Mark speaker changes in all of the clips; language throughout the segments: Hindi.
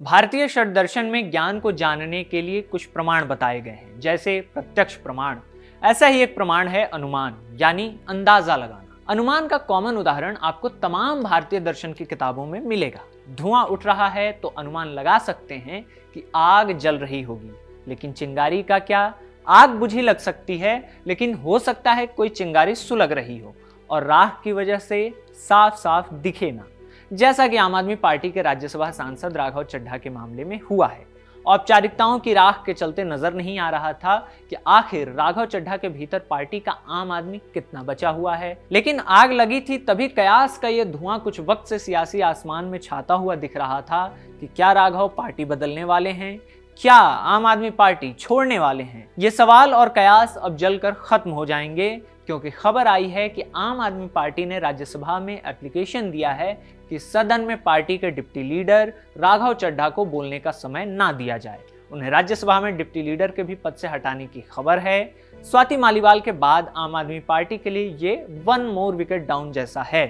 Speaker 1: भारतीय षड दर्शन में ज्ञान को जानने के लिए कुछ प्रमाण बताए गए हैं, जैसे प्रत्यक्ष प्रमाण। ऐसा ही एक प्रमाण है अनुमान, यानी अंदाजा लगाना। अनुमान का कॉमन उदाहरण आपको तमाम भारतीय दर्शन की किताबों में मिलेगा। धुआं उठ रहा है तो अनुमान लगा सकते हैं कि आग जल रही होगी, लेकिन चिंगारी का क्या? आग बुझी लग सकती है, लेकिन हो सकता है कोई चिंगारी सुलग रही हो और राख की वजह से साफ साफ दिखे ना, जैसा कि आम आदमी पार्टी के राज्यसभा सांसद राघव चड्ढा के मामले में हुआ है। औपचारिकताओं की राख के चलते नजर नहीं आ रहा था कि आखिर राघव चड्ढा के भीतर पार्टी का आम आदमी कितना बचा हुआ है। लेकिन आग लगी थी तभी कयास का यह धुआं कुछ वक्त से सियासी आसमान में छाता हुआ दिख रहा था कि क्या राघव पार्टी बदलने वाले हैं, क्या आम आदमी पार्टी छोड़ने वाले हैं। ये सवाल और कयास अब जलकर खत्म हो जाएंगे, क्योंकि खबर आई है कि आम आदमी पार्टी ने राज्यसभा में एप्लीकेशन दिया है कि सदन में पार्टी के डिप्टी लीडर राघव चड्ढा को बोलने का समय ना दिया जाए। उन्हें राज्यसभा में डिप्टी लीडर के भी पद से हटाने की खबर है। स्वाति मालीवाल के बाद आम आदमी पार्टी के लिए ये वन मोर विकेट डाउन जैसा है।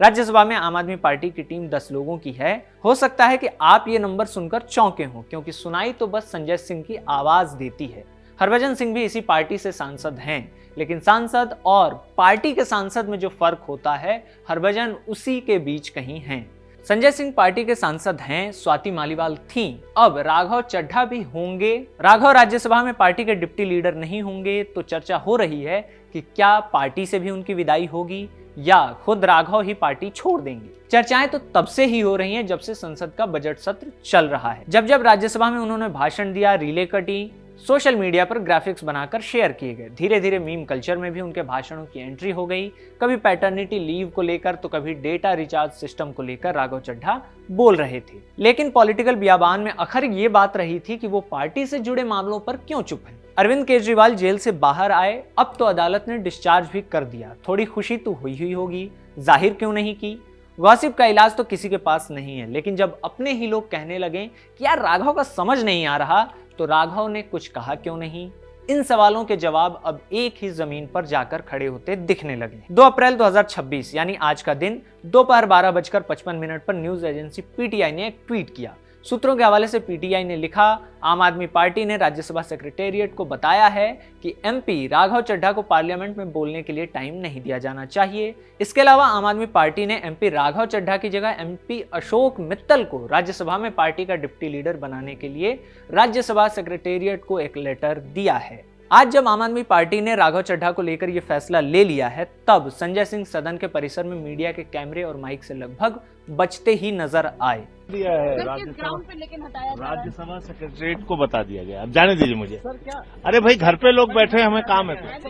Speaker 1: राज्यसभा में आम आदमी पार्टी की टीम 10 लोगों की है। हो सकता है कि आप ये नंबर सुनकर चौंके हों, क्योंकि सुनाई तो बस संजय सिंह की आवाज देती है। हरभजन सिंह भी इसी पार्टी से सांसद हैं, लेकिन सांसद और पार्टी के सांसद में जो फर्क होता है, हरभजन उसी के बीच कहीं हैं। संजय सिंह पार्टी के सांसद हैं, स्वाति मालीवाल थीं, अब राघव चड्ढा भी होंगे। राघव राज्यसभा में पार्टी के डिप्टी लीडर नहीं होंगे तो चर्चा हो रही है कि क्या पार्टी से भी उनकी विदाई होगी या खुद राघव ही पार्टी छोड़ देंगे। चर्चाएं तो तब से ही हो रही हैं जब से संसद का बजट सत्र चल रहा है। जब जब राज्यसभा में उन्होंने भाषण दिया, रिले कटी, सोशल मीडिया पर ग्राफिक्स बनाकर शेयर किए गए। धीरे धीरे मीम कल्चर में भी उनके भाषणों की एंट्री हो गई। कभी पैटर्निटी लीव को लेकर तो कभी डेटा रिचार्ज सिस्टम को लेकर राघव चड्ढा बोल रहे थे। लेकिन पॉलिटिकल बियाबान में आखिर ये बात रही थी कि वो पार्टी से जुड़े मामलों पर क्यों चुप हैं। अरविंद केजरीवाल जेल से बाहर आए, अब तो अदालत ने डिस्चार्ज भी कर दिया। थोड़ी खुशी तो हुई होगी, जाहिर क्यों नहीं की। गॉसिप का इलाज तो किसी के पास नहीं है, लेकिन जब अपने ही लोग कहने लगे कि यार राघव का समझ नहीं आ रहा, तो राघव ने कुछ कहा क्यों नहीं। इन सवालों के जवाब अब एक ही जमीन पर जाकर खड़े होते दिखने लगे। 2 अप्रैल 2026 यानी आज का दिन दोपहर 12:55 पर न्यूज एजेंसी पीटीआई ने एक ट्वीट किया। सूत्रों के हवाले से पीटीआई ने लिखा, आम आदमी पार्टी ने राज्यसभा सेक्रेटेरिएट को बताया है कि एमपी राघव चड्ढा को पार्लियामेंट में बोलने के लिए टाइम नहीं दिया जाना चाहिए। इसके अलावा आम आदमी पार्टी ने एमपी राघव चड्ढा की जगह एमपी अशोक मित्तल को राज्यसभा में पार्टी का डिप्टी लीडर बनाने के लिए राज्यसभा सेक्रेटेरिएट को एक लेटर दिया है। आज जब आम आदमी पार्टी ने राघव चड्ढा को लेकर यह फैसला ले लिया है, तब संजय सिंह सदन के परिसर में मीडिया के कैमरे और माइक से लगभग बचते ही नजर आए।
Speaker 2: दिया है राज्यसभा सेक्रेटरीट को बता दिया गया। अब जाने दीजिए मुझे। सर क्या? अरे भाई घर पे लोग बैठे, हमें काम है।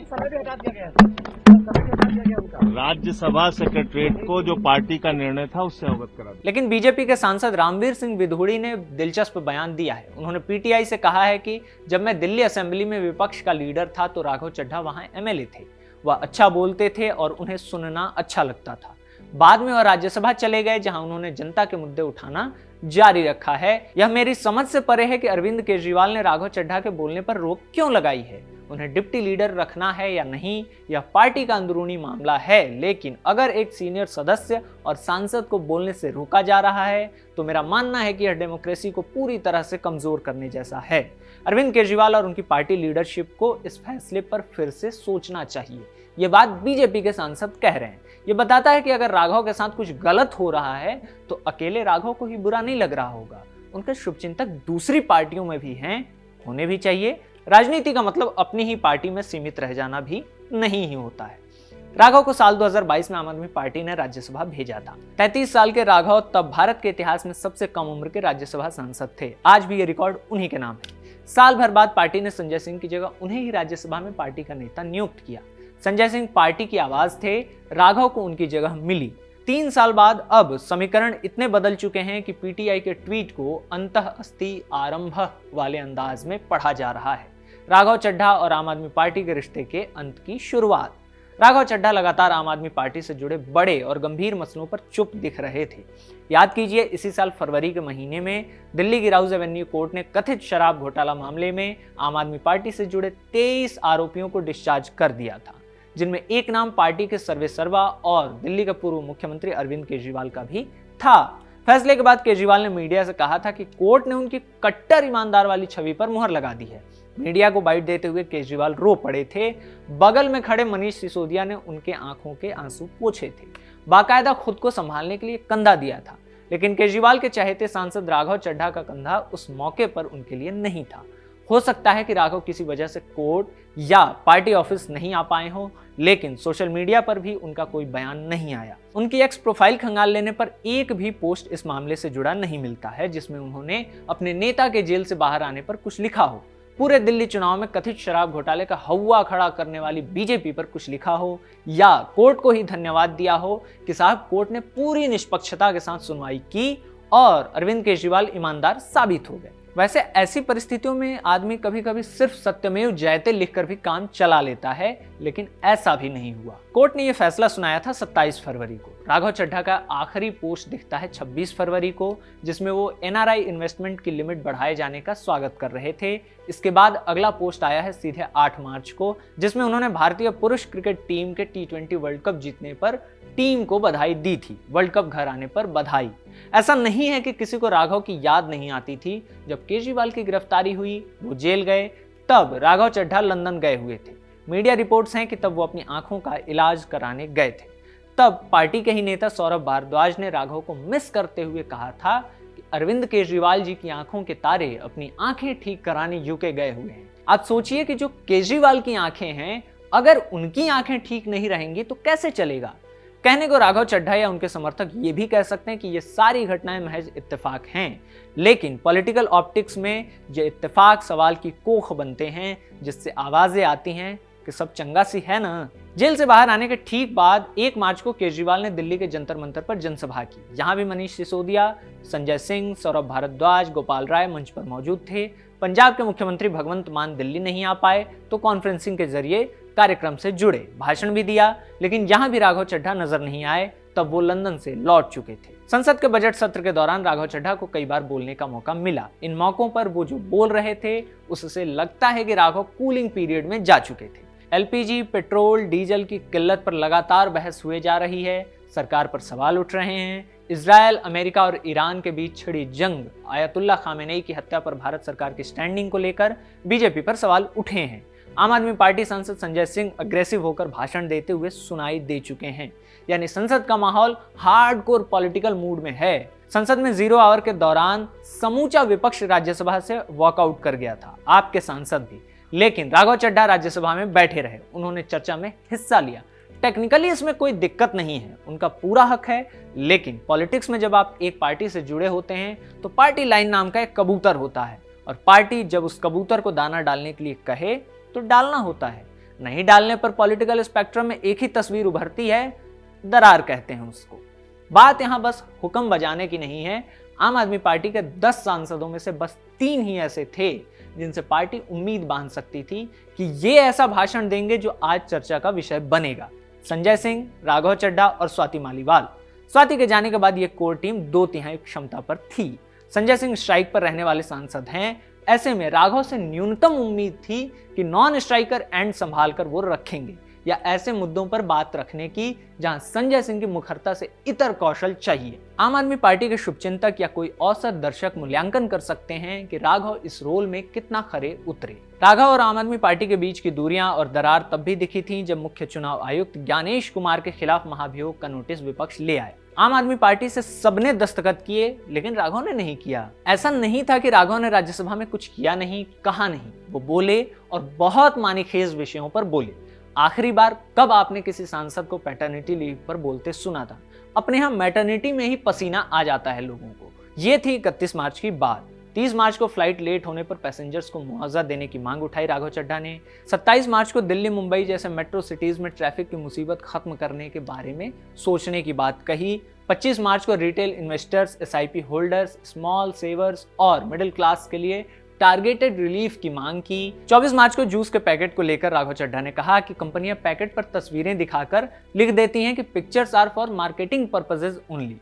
Speaker 2: राज्यसभा सेक्रेटरीट को जो पार्टी का निर्णय था उससे अवगत करा दिया।
Speaker 1: लेकिन बीजेपी के सांसद रामवीर सिंह विधूड़ी ने दिलचस्प बयान दिया है। उन्होंने पीटीआई से कहा है कि जब मैं दिल्ली असेंबली में विपक्ष का लीडर था तो राघव चड्ढा वहां एमएलए थे। वह अच्छा बोलते थे और उन्हें सुनना अच्छा लगता था। बाद में वह राज्यसभा चले गए, जहां उन्होंने जनता के मुद्दे उठाना जारी रखा है। यह मेरी समझ से परे है कि अरविंद केजरीवाल ने राघव चड्ढा के बोलने पर रोक क्यों लगाई है। उन्हें डिप्टी लीडर रखना है या नहीं, यह पार्टी का अंदरूनी मामला है। लेकिन अगर एक सीनियर सदस्य और सांसद को बोलने से रोका जा रहा है, तो मेरा मानना है कि यह डेमोक्रेसी को पूरी तरह से कमजोर करने जैसा है। अरविंद केजरीवाल और उनकी पार्टी लीडरशिप को इस फैसले पर फिर से सोचना चाहिए। ये बात बीजेपी के सांसद कह रहे हैं। ये बताता है कि अगर राघव के साथ कुछ गलत हो रहा है तो अकेले राघव को ही बुरा नहीं लग रहा होगा। उनके शुभचिंतक दूसरी पार्टियों में भी हैं, होने भी चाहिए। राजनीति का मतलब अपनी ही पार्टी में सीमित रह जाना भी नहीं ही होता है। राघव को साल 2022 में आम आदमी पार्टी ने राज्यसभा भेजा था। 33 साल के राघव तब भारत के इतिहास में सबसे कम उम्र के राज्यसभा सांसद थे। आज भी ये रिकॉर्ड उन्हीं के नाम है। साल भर बाद पार्टी ने संजय सिंह की जगह उन्हें ही राज्यसभा में पार्टी का नेता नियुक्त किया। संजय सिंह पार्टी की आवाज थे, राघव को उनकी जगह मिली। 3 साल बाद अब समीकरण इतने बदल चुके हैं कि पीटीआई के ट्वीट को अंतः अस्ति आरंभ वाले अंदाज में पढ़ा जा रहा है। राघव चड्ढा और आम आदमी पार्टी के रिश्ते के अंत की शुरुआत। राघव चड्ढा लगातार आम आदमी पार्टी से जुड़े बड़े और गंभीर मसलों पर चुप दिख रहे थे। याद कीजिए, इसी साल फरवरी के महीने में दिल्ली की राउज एवेन्यू कोर्ट ने कथित शराब घोटाला मामले में आम आदमी पार्टी से जुड़े 23 आरोपियों को डिस्चार्ज कर दिया था, जिनमें एक नाम पार्टी के सर्वेसर्वा और दिल्ली के पूर्व मुख्यमंत्री अरविंद केजरीवाल का भी था। फैसले के बाद केजरीवाल ने मीडिया से कहा था कि कोर्ट ने उनकी कट्टर ईमानदार वाली छवि पर मुहर लगा दी है। मीडिया को बाइट देते हुए केजरीवाल रो पड़े थे। बगल में खड़े मनीष सिसोदिया ने उनके आंखों के आंसू पोंछे थे, बाकायदा खुद को संभालने के लिए कंधा दिया था। लेकिन केजरीवाल के चहेते सांसद राघव चड्ढा का कंधा उस मौके पर उनके लिए नहीं था। हो सकता है कि राघव किसी वजह से कोर्ट या पार्टी ऑफिस नहीं आ पाए हों, लेकिन सोशल मीडिया पर भी उनका कोई बयान नहीं आया। उनकी एक्स प्रोफाइल खंगाल लेने पर एक भी पोस्ट इस मामले से जुड़ा नहीं मिलता है जिसमें उन्होंने अपने नेता के जेल से बाहर आने पर कुछ लिखा हो। पूरे दिल्ली चुनाव में कथित शराब घोटाले का हवा खड़ा करने वाली बीजेपी पर कुछ लिखा हो, या कोर्ट को ही धन्यवाद दिया हो कि साहब कोर्ट ने पूरी निष्पक्षता के साथ सुनवाई की और अरविंद केजरीवाल ईमानदार साबित हो गए। वैसे ऐसी परिस्थितियों में आदमी कभी कभी सिर्फ सत्यमेव जयते लिखकर भी काम चला लेता है, लेकिन ऐसा भी नहीं हुआ। कोर्ट ने यह फैसला सुनाया था 27 फरवरी को। राघव चड्ढा का आखिरी पोस्ट दिखता है 26 फरवरी को, जिसमें वो एनआरआई इन्वेस्टमेंट की लिमिट बढ़ाए जाने का स्वागत कर रहे थे। इसके बाद अगला पोस्ट आया है सीधे 8 मार्च को, जिसमें उन्होंने भारतीय पुरुष क्रिकेट टीम के T20 वर्ल्ड कप जीतने पर टीम को बधाई दी थी। वर्ल्ड कप घर आने पर बधाई। ऐसा नहीं है कि किसी को राघव की याद नहीं आती थी। जब केजरीवाल की गिरफ्तारी हुई, वो जेल गए, तब राघव चड्ढा लंदन गए हुए थे। मीडिया रिपोर्ट्स हैं कि तब वो अपनी आंखों का इलाज कराने गए थे। तब पार्टी के ही नेता सौरभ भारद्वाज ने राघव को मिस करते हुए कहा था कि अरविंद केजरीवाल जी की आंखों के तारे अपनी आंखें ठीक कराने यूके गए हुए हैं। आप सोचिए कि जो केजरीवाल की आंखें हैं, अगर उनकी आंखें ठीक नहीं रहेंगी तो कैसे चलेगा। कहने को राघव चड्ढा या उनके समर्थक ये भी कह सकते हैं कि ये सारी घटनाएं महज इत्तेफाक हैं, लेकिन पॉलिटिकल ऑप्टिक्स में ये इत्तेफाक सवाल की कोख बनते हैं, जिससे आवाजें आती हैं कि सब चंगा सी है ना। जेल से बाहर आने के ठीक बाद 1 मार्च को केजरीवाल ने दिल्ली के जंतर मंतर पर जनसभा की। यहाँ भी मनीष सिसोदिया, संजय सिंह, सौरभ भारद्वाज, गोपाल राय मंच पर मौजूद थे। पंजाब के मुख्यमंत्री भगवंत मान दिल्ली नहीं आ पाए तो कॉन्फ्रेंसिंग के जरिए कार्यक्रम से जुड़े, भाषण भी दिया, लेकिन यहां भी राघव चड्ढा नजर नहीं आए। तब वो लंदन से लौट चुके थे। संसद के बजट सत्र के दौरान राघव चड्ढा को कई बार बोलने का मौका मिला। इन मौकों पर वो जो बोल रहे थे उससे लगता है कि राघव कूलिंग पीरियड में जा चुके थे। एलपीजी, पेट्रोल, डीजल की किल्लत पर लगातार बहस हुए जा रही है। सरकार पर सवाल उठ रहे हैं। इजरायल, अमेरिका और ईरान के बीच छिड़ी जंग, आयतुल्ला खामेनेई की हत्या पर भारत सरकार की स्टैंडिंग को लेकर बीजेपी पर सवाल उठे हैं। आम आदमी पार्टी सांसद संजय सिंह अग्रेसिव होकर भाषण देते हुए सुनाई दे चुके हैं। यानी संसद का माहौल हार्डकोर पॉलिटिकल मूड में है। संसद में 0 आवर के दौरान समूचा विपक्ष राज्यसभा से वॉकआउट कर गया था, आपके सांसद भी। लेकिन राघव चड्ढा राज्यसभा में बैठे रहे, उन्होंने चर्चा में हिस्सा लिया। टेक्निकली इसमें कोई दिक्कत नहीं है, उनका पूरा हक है। लेकिन पॉलिटिक्स में जब आप एक पार्टी से जुड़े होते हैं तो पार्टी लाइन नाम का एक कबूतर होता है, और पार्टी जब उस कबूतर को दाना डालने के लिए कहे तो डालना होता है। नहीं डालने पर पॉलिटिकल स्पेक्ट्रम में एक ही तस्वीर उभरती है, दरार कहते हैं उसको। बात यहां बस हुक्म बजाने की नहीं है। आम आदमी पार्टी के 10 सांसदों में से बस 3 ही ऐसे थे जिनसे पार्टी उम्मीद बांध सकती थी कि ये ऐसा भाषण देंगे जो आज चर्चा का विषय बनेगा। संजय सिंह, राघव चड्ढा और स्वाति मालीवाल। स्वाति के जाने के बाद ये कोर टीम 2/3 क्षमता पर थी। संजय सिंह स्ट्राइक पर रहने वाले सांसद हैं। ऐसे में राघव से न्यूनतम उम्मीद थी कि नॉन स्ट्राइकर एंड संभाल कर वो रखेंगे, या ऐसे मुद्दों पर बात रखने की जहां संजय सिंह की मुखरता से इतर कौशल चाहिए। आम आदमी पार्टी के शुभचिंतक या कोई औसत दर्शक मूल्यांकन कर सकते हैं कि राघव इस रोल में कितना खरे उतरे। राघव और आम आदमी पार्टी के बीच की दूरियां और दरार तब भी दिखी थी जब मुख्य चुनाव आयुक्त ज्ञानेश कुमार के खिलाफ महाभियोग का नोटिस विपक्ष ले आए। आम आदमी पार्टी से सबने दस्तखत किए, लेकिन राघव ने नहीं किया। ऐसा नहीं था कि राघव ने राज्यसभा में कुछ किया नहीं, कहा नहीं। वो बोले और बहुत मानीखेज विषयों पर बोले। आखिरी बार कब आपने किसी सांसद को पैटर्निटी लीव पर बोलते सुना था? अपने यहाँ मैटर्निटी में ही पसीना आ जाता है लोगों को। ये थी 31 मार्च की बात। 30 मार्च को फ्लाइट लेट होने पर पैसेंजर्स को मुआवजा देने की मांग उठाई राघव चड्ढा ने। 27 मार्च को दिल्ली, मुंबई जैसे मेट्रो सिटीज में ट्रैफिक की मुसीबत खत्म करने के बारे में सोचने की बात कही। 25 मार्च को retail investors, SIP holders, small savers और मिडिल क्लास के लिए टारगेटेड रिलीफ की मांग की। 24 मार्च को जूस के पैकेट को लेकर राघव चड्ढा ने कहा कि कंपनियां पैकेट पर तस्वीरें दिखाकर लिख देती हैं कि pictures are for marketing purposes only.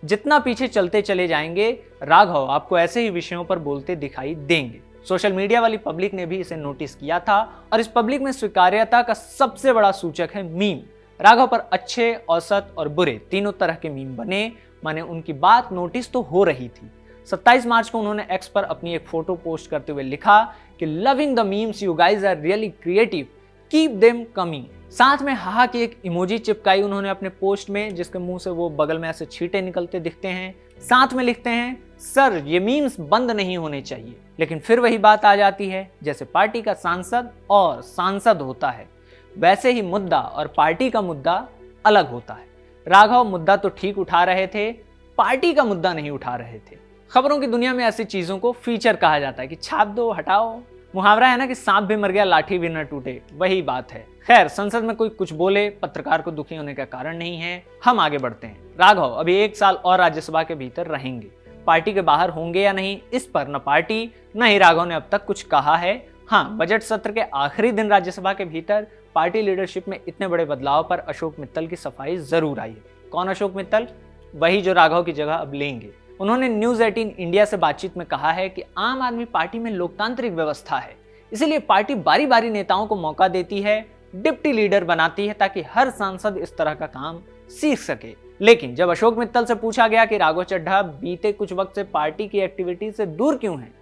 Speaker 1: जितना पीछे चलते चले जाएंगे, राघव आपको ऐसे ही विषयों पर बोलते दिखाई देंगे। सोशल मीडिया वाली पब्लिक ने भी इसे नोटिस किया था, और इस पब्लिक में स्वीकार्यता का सबसे बड़ा सूचक है मीम। राघव पर अच्छे, औसत और बुरे तीनों तरह के मीम बने। माने उनकी बात नोटिस तो हो रही थी। 27 मार्च को उन्होंने एक्स पर अपनी एक फोटो पोस्ट करते हुए लिखा कि loving the memes, you guys are really creative, keep them coming. साथ में हाहा की एक इमोजी चिपकाई उन्होंने अपने पोस्ट में, जिसके मुंह से वो बगल में ऐसे छींटे निकलते दिखते हैं। साथ में लिखते हैं, सर ये मीम्स बंद नहीं होने चाहिए। लेकिन फिर वही बात आ जाती है, जैसे पार्टी का सांसद और सांसद होता है वैसे ही मुद्दा और पार्टी का मुद्दा अलग होता है। राघव मुद्दा तो ठीक उठा रहे थे, पार्टी का मुद्दा नहीं उठा रहे थे। खबरों की दुनिया में ऐसी चीजों को फीचर कहा जाता है कि छाप दो, हटाओ। मुहावरा है ना कि सांप भी मर गया लाठी भी न टूटे, वही बात है। खैर, संसद में कोई कुछ बोले पत्रकार को दुखी होने का कारण नहीं है। हम आगे बढ़ते हैं। राघव अभी 1 साल और राज्यसभा के भीतर रहेंगे। पार्टी के बाहर होंगे या नहीं, इस पर न पार्टी न ही राघव ने अब तक कुछ कहा है। हाँ, बजट सत्र के आखिरी दिन राज्यसभा के भीतर पार्टी लीडरशिप में इतने बड़े बदलाव पर अशोक मित्तल की सफाई जरूर आई है। कौन अशोक मित्तल? वही जो राघव की जगह अब लेंगे। उन्होंने न्यूज 18 इंडिया से बातचीत में कहा है कि आम आदमी पार्टी में लोकतांत्रिक व्यवस्था है, इसलिए पार्टी बारी बारी नेताओं को मौका देती है, डिप्टी लीडर बनाती है, ताकि हर सांसद इस तरह का काम सीख सके। लेकिन जब अशोक मित्तल से पूछा गया कि राघव चड्ढा बीते कुछ वक्त से पार्टी की एक्टिविटी से दूर क्यों हैं,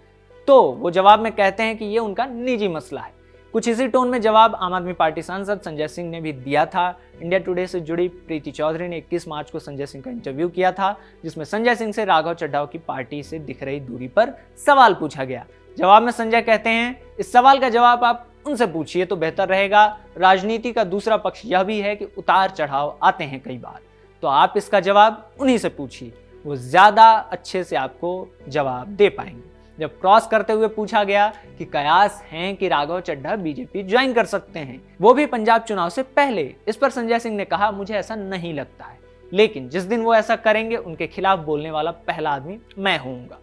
Speaker 1: तो वो जवाब में कहते हैं कि ये उनका निजी मसला है। कुछ इसी टोन में जवाब आम आदमी पार्टी सांसद संजय सिंह ने भी दिया था। इंडिया टुडे से जुड़ी प्रीति चौधरी ने 21 मार्च को संजय सिंह का इंटरव्यू किया था, जिसमें संजय सिंह से राघव चड्ढा की पार्टी से दिख रही दूरी पर सवाल पूछा गया। जवाब में संजय कहते हैं, इस सवाल का जवाब आप उनसे पूछिए तो बेहतर रहेगा। राजनीति का दूसरा पक्ष यह भी है कि उतार चढ़ाव आते हैं कई बार, तो आप इसका जवाब उन्हीं से पूछिए, वो ज्यादा अच्छे से आपको जवाब दे पाएंगे। जब क्रॉस करते हुए पूछा गया कि कयास हैं कि राघव चड्ढा बीजेपी ज्वाइन कर सकते हैं, वो भी पंजाब चुनाव से पहले, इस पर संजय सिंह ने कहा, मुझे ऐसा नहीं लगता है, लेकिन जिस दिन वो ऐसा करेंगे उनके खिलाफ बोलने वाला पहला आदमी मैं होऊंगा।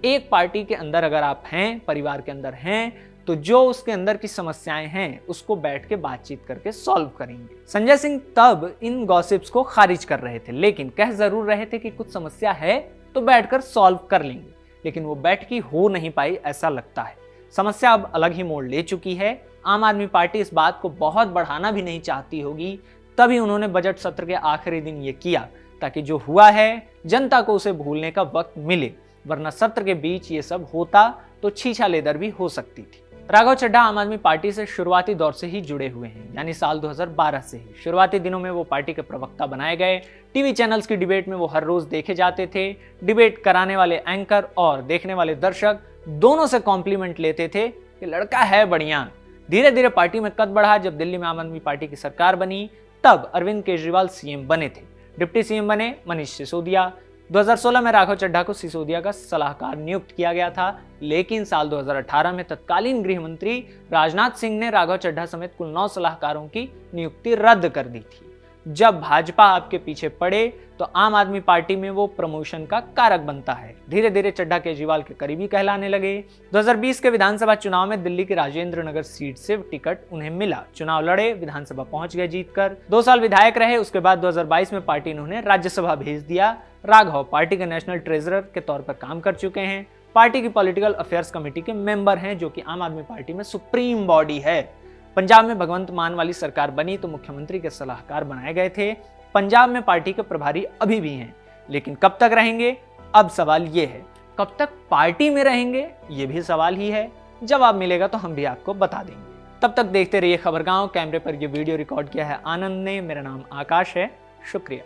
Speaker 1: एक पार्टी के अंदर अगर आप हैं, परिवार के अंदर हैं, तो जो उसके अंदर की समस्याएं हैं उसको बैठ के बातचीत करके सॉल्व करेंगे। संजय सिंह तब इन गॉसिप्स को खारिज कर रहे थे, लेकिन कह जरूर रहे थे कि कुछ समस्या है तो बैठकर सॉल्व कर लेंगे। लेकिन वो बैठकी हो नहीं पाई, ऐसा लगता है। समस्या अब अलग ही मोड़ ले चुकी है। आम आदमी पार्टी इस बात को बहुत बढ़ाना भी नहीं चाहती होगी, तभी उन्होंने बजट सत्र के आखिरी दिन ये किया, ताकि जो हुआ है जनता को उसे भूलने का वक्त मिले, वरना सत्र के बीच ये सब होता तो छीछा लेदर भी हो सकती थी। राघव चड्ढा आम आदमी पार्टी से शुरुआती दौर से ही जुड़े हुए हैं, यानी साल 2012 से ही। शुरुआती दिनों में वो पार्टी के प्रवक्ता बनाए गए। टीवी चैनल्स की डिबेट में वो हर रोज देखे जाते थे। डिबेट कराने वाले एंकर और देखने वाले दर्शक दोनों से कॉम्प्लीमेंट लेते थे कि लड़का है बढ़िया। धीरे धीरे पार्टी में कद बढ़ा। जब दिल्ली में आम आदमी पार्टी की सरकार बनी, तब अरविंद केजरीवाल सीएम बने थे। डिप्टी सीएम बने मनीष सिसोदिया। 2016 में राघव चड्ढा को सिसोदिया का सलाहकार नियुक्त किया गया था, लेकिन साल 2018 में तत्कालीन गृह मंत्री राजनाथ सिंह ने राघव चड्ढा समेत कुल 9 सलाहकारों की नियुक्ति रद्द कर दी थी। जब भाजपा आपके पीछे पड़े तो आम आदमी पार्टी में वो प्रमोशन का कारक बनता है। धीरे धीरे चड्ढा केजरीवाल के करीबी कहलाने लगे। 2020 के विधानसभा चुनाव में दिल्ली की राजेंद्र नगर सीट से टिकट उन्हें मिला। चुनाव लड़े, विधानसभा पहुंच गए जीतकर। 2 साल विधायक रहे। उसके बाद 2022 में पार्टी ने उन्हें राज्यसभा भेज दिया। राघव पार्टी के नेशनल ट्रेजरर के तौर पर काम कर चुके हैं। पार्टी की पॉलिटिकल अफेयर्स कमेटी के मेंबर हैं, जो कि आम आदमी पार्टी में सुप्रीम बॉडी है। पंजाब में भगवंत मान वाली सरकार बनी तो मुख्यमंत्री के सलाहकार बनाए गए थे। पंजाब में पार्टी के प्रभारी अभी भी हैं, लेकिन कब तक रहेंगे, अब सवाल ये है। कब तक पार्टी में रहेंगे, ये भी सवाल ही है। जवाब मिलेगा तो हम भी आपको बता देंगे। तब तक देखते रहिए खबरगांव। कैमरे पर यह वीडियो रिकॉर्ड किया है आनंद ने। मेरा नाम आकाश है। शुक्रिया।